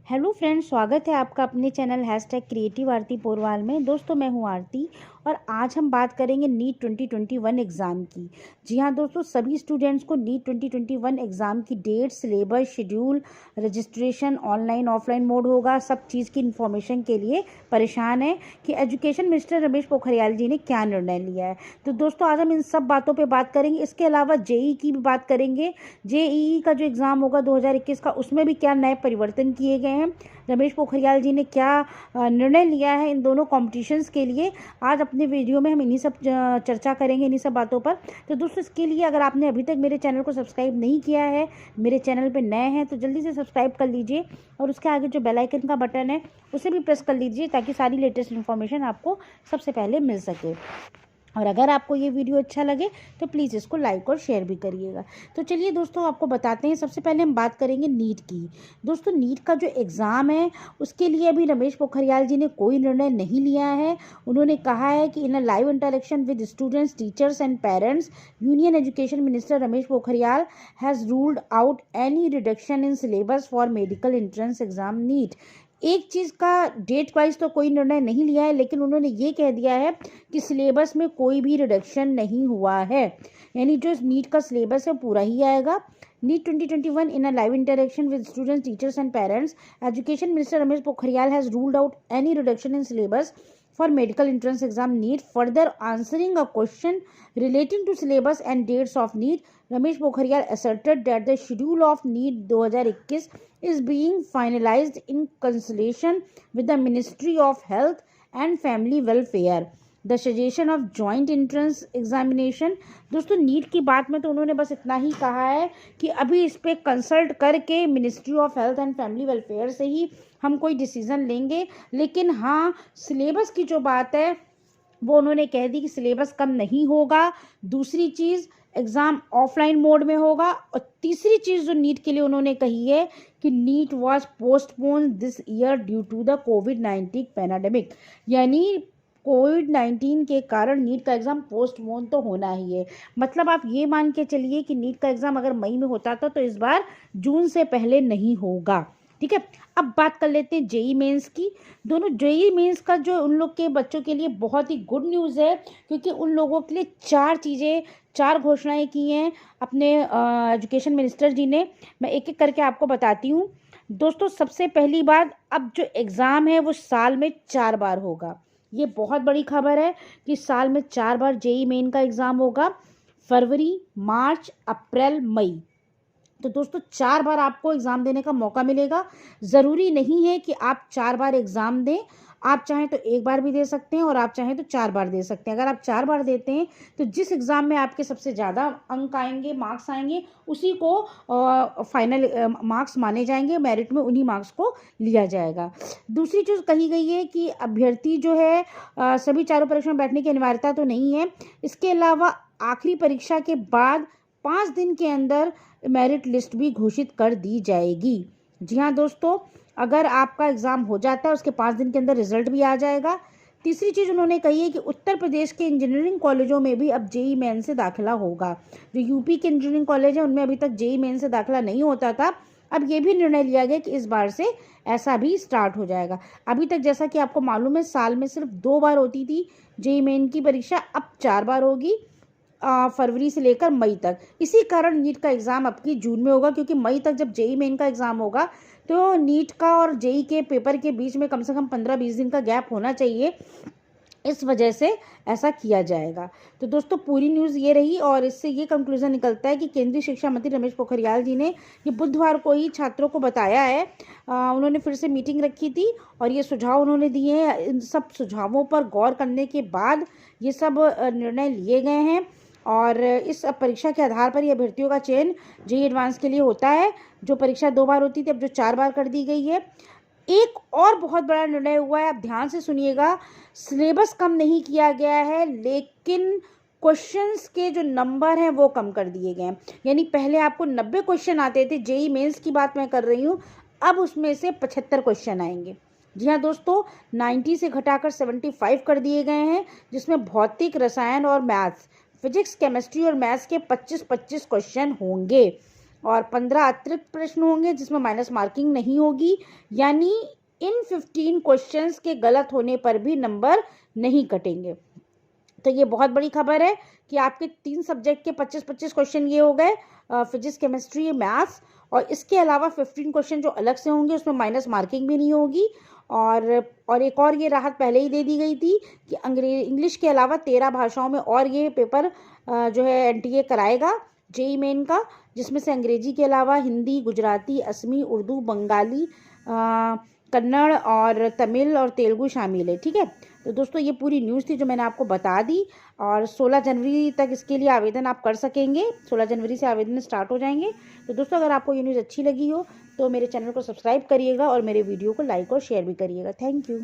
Hello friends, स्वागत है आपका अपने चैनल #क्रिएटिव आरती पोरवाल में। दोस्तों, मैं हूं आरती और आज हम बात करेंगे नीट 2021 एग्ज़ाम की। जी हां दोस्तों, सभी स्टूडेंट्स को नीट 2021 एग्ज़ाम की date, syllabus, schedule, registration online offline mode होगा, सब चीज़ की इन्फॉर्मेशन के लिए परेशान है कि एजुकेशन मिनिस्टर रमेश पोखरियाल जी ने क्या निर्णय लिया है। तो दोस्तों, आज हम इन सब बातों पर बात करेंगे। इसके अलावा जेई की भी बात करेंगे। जेईई का जो एग्ज़ाम होगा 2021 का, उसमें भी क्या नए परिवर्तन किए गए हैं, रमेश पोखरियाल जी ने क्या निर्णय लिया है इन दोनों कॉम्पिटिशन्स के लिए। आज अपने वीडियो में हम इन्हीं सब चर्चा करेंगे, इन्हीं सब बातों पर। तो दोस्तों, इसके लिए अगर आपने अभी तक मेरे चैनल को सब्सक्राइब नहीं किया है, मेरे चैनल पे नए हैं, तो जल्दी से सब्सक्राइब कर लीजिए और उसके आगे जो बेल आइकन का बटन है उसे भी प्रेस कर लीजिए ताकि सारी लेटेस्ट इन्फॉर्मेशन आपको सबसे पहले मिल सके। और अगर आपको ये वीडियो अच्छा लगे तो प्लीज़ इसको लाइक और शेयर भी करिएगा। तो चलिए दोस्तों, आपको बताते हैं। सबसे पहले हम बात करेंगे नीट की। दोस्तों, नीट का जो एग्ज़ाम है उसके लिए अभी रमेश पोखरियाल जी ने कोई निर्णय नहीं लिया है। उन्होंने कहा है कि in a live interaction with students, teachers and parents, union education minister Ramesh Pokhriyal has ruled out any reduction in syllabus for medical entrance exam NEET. एक चीज़ का डेट वाइज तो कोई निर्णय नहीं लिया है, लेकिन उन्होंने ये कह दिया है कि सिलेबस में कोई भी रिडक्शन नहीं हुआ है, यानी जो नीट का सिलेबस है पूरा ही आएगा। NEET 2021 in a live interaction with students, teachers and parents, education minister Ramesh Pokhriyal has ruled out any reduction in syllabus for medical entrance exam NEET. Further answering a question relating to syllabus and dates of NEET, Ramesh Pokhriyal asserted that the schedule of NEET 2021 is being finalized in consultation with the Ministry of Health and Family Welfare. The suggestion of joint entrance examination. दोस्तों, NEET की बात में तो उन्होंने बस इतना ही कहा है कि अभी इस पर कंसल्ट करके ministry of health and family welfare से ही हम कोई डिसीज़न लेंगे। लेकिन हाँ, सिलेबस की जो बात है वो उन्होंने कह दी कि सिलेबस कम नहीं होगा। दूसरी चीज़, एग्ज़ाम ऑफलाइन मोड में होगा। और तीसरी चीज़ जो नीट के लिए उन्होंने कही है कि NEET was postpone this year due to the कोविड-19 पैंडेमिक, यानी कोविड-19 के कारण नीट का एग्ज़ाम पोस्टपोन तो होना ही है। मतलब आप ये मान के चलिए कि नीट का एग्ज़ाम अगर मई में होता था तो इस बार जून से पहले नहीं होगा। ठीक है, अब बात कर लेते हैं जेई मेंस की। दोनों जेई मेंस का जो उन लोग के बच्चों के लिए बहुत ही गुड न्यूज़ है, क्योंकि उन लोगों के लिए चार घोषणाएं की हैं अपने एजुकेशन मिनिस्टर जी ने। मैं एक एक करके आपको बताती हूँ। दोस्तों, सबसे पहली बात, अब जो एग्ज़ाम है वो साल में 4 बार होगा। ये बहुत बड़ी खबर है कि साल में 4 बार जेई मेन का एग्ज़ाम होगा, फरवरी, मार्च, अप्रैल, मई। तो दोस्तों, 4 बार आपको एग्ज़ाम देने का मौका मिलेगा। ज़रूरी नहीं है कि आप 4 बार एग्ज़ाम दें, आप चाहें तो 1 बार भी दे सकते हैं और आप चाहें तो 4 बार दे सकते हैं। अगर आप 4 बार देते हैं तो जिस एग्ज़ाम में आपके सबसे ज़्यादा अंक आएंगे, मार्क्स आएंगे, उसी को फाइनल मार्क्स माने जाएंगे। मेरिट में उन्हीं मार्क्स को लिया जाएगा। दूसरी चीज़ कही गई है कि अभ्यर्थी जो है सभी चारों परीक्षा में बैठने की अनिवार्यता तो नहीं है। इसके अलावा आखिरी परीक्षा के बाद 5 दिन के अंदर मेरिट लिस्ट भी घोषित कर दी जाएगी। जी हाँ दोस्तों, अगर आपका एग्ज़ाम हो जाता है उसके 5 दिन के अंदर रिजल्ट भी आ जाएगा। तीसरी चीज़ उन्होंने कही है कि उत्तर प्रदेश के इंजीनियरिंग कॉलेजों में भी अब जेई मेन से दाखिला होगा। जो यूपी के इंजीनियरिंग कॉलेज हैं उनमें अभी तक जेई मेन से दाखिला नहीं होता था। अब ये भी निर्णय लिया गया कि इस बार से ऐसा भी स्टार्ट हो जाएगा। अभी तक जैसा कि आपको मालूम है, साल में सिर्फ 2 बार होती थी जेई मेन की परीक्षा, अब 4 बार होगी, फरवरी से लेकर मई तक। इसी कारण नीट का एग्ज़ाम अब की जून में होगा, क्योंकि मई तक जब जेई मेन का एग्ज़ाम होगा तो नीट का और जेई के पेपर के बीच में कम से कम 15-20 दिन का गैप होना चाहिए। इस वजह से ऐसा किया जाएगा। तो दोस्तों, पूरी न्यूज़ ये रही और इससे ये कंक्लूजन निकलता है कि केंद्रीय शिक्षा मंत्री रमेश पोखरियाल जी ने ये बुधवार को ही छात्रों को बताया है। उन्होंने फिर से मीटिंग रखी थी और ये सुझाव उन्होंने दिए हैं। इन सब सुझावों पर गौर करने के बाद ये सब निर्णय लिए गए हैं और इस परीक्षा के आधार पर ये अभ्यर्थियों का चयन जेई एडवांस के लिए होता है। जो परीक्षा 2 बार होती थी, अब जो 4 बार कर दी गई है। एक और बहुत बड़ा निर्णय हुआ है, आप ध्यान से सुनिएगा। सिलेबस कम नहीं किया गया है, लेकिन क्वेश्चंस के जो नंबर हैं वो कम कर दिए गए हैं। यानी पहले आपको 90 क्वेश्चन आते थे, जेई मेंस की बात मैं कर रही हूँ, अब उसमें से 75 क्वेश्चन आएंगे। जी हाँ दोस्तों, 90 से घटाकर 75 कर दिए गए हैं, जिसमें भौतिक, रसायन और मैथ्स, फिजिक्स, केमिस्ट्री और मैथ्स के 25-25 क्वेश्चन होंगे। और 15 अतिरिक्त प्रश्न होंगे जिसमें माइनस मार्किंग नहीं होगी, यानी इन 15 क्वेश्चंस के गलत होने पर भी नंबर नहीं कटेंगे। तो ये बहुत बड़ी खबर है कि आपके 3 सब्जेक्ट के 25-25 क्वेश्चन ये हो गए, फिजिक्स, केमिस्ट्री, मैथ्स, और इसके अलावा 15 क्वेश्चन जो अलग से होंगे उसमें माइनस मार्किंग भी नहीं होगी। और एक और ये राहत पहले ही दे दी गई थी कि इंग्लिश के अलावा 13 भाषाओं में और ये पेपर जो है एनटीए कराएगा जेईई मेन का, जिसमें से अंग्रेजी के अलावा हिंदी, गुजराती, असमी, उर्दू, बंगाली, कन्नड़ और तमिल और तेलुगु शामिल है। ठीक है, तो दोस्तों ये पूरी न्यूज़ थी जो मैंने आपको बता दी, और 16 जनवरी तक इसके लिए आवेदन आप कर सकेंगे। 16 जनवरी से आवेदन स्टार्ट हो जाएंगे। तो दोस्तों अगर आपको ये न्यूज़ अच्छी लगी हो तो मेरे चैनल को सब्सक्राइब करिएगा और मेरे वीडियो को लाइक और शेयर भी करिएगा। Thank you.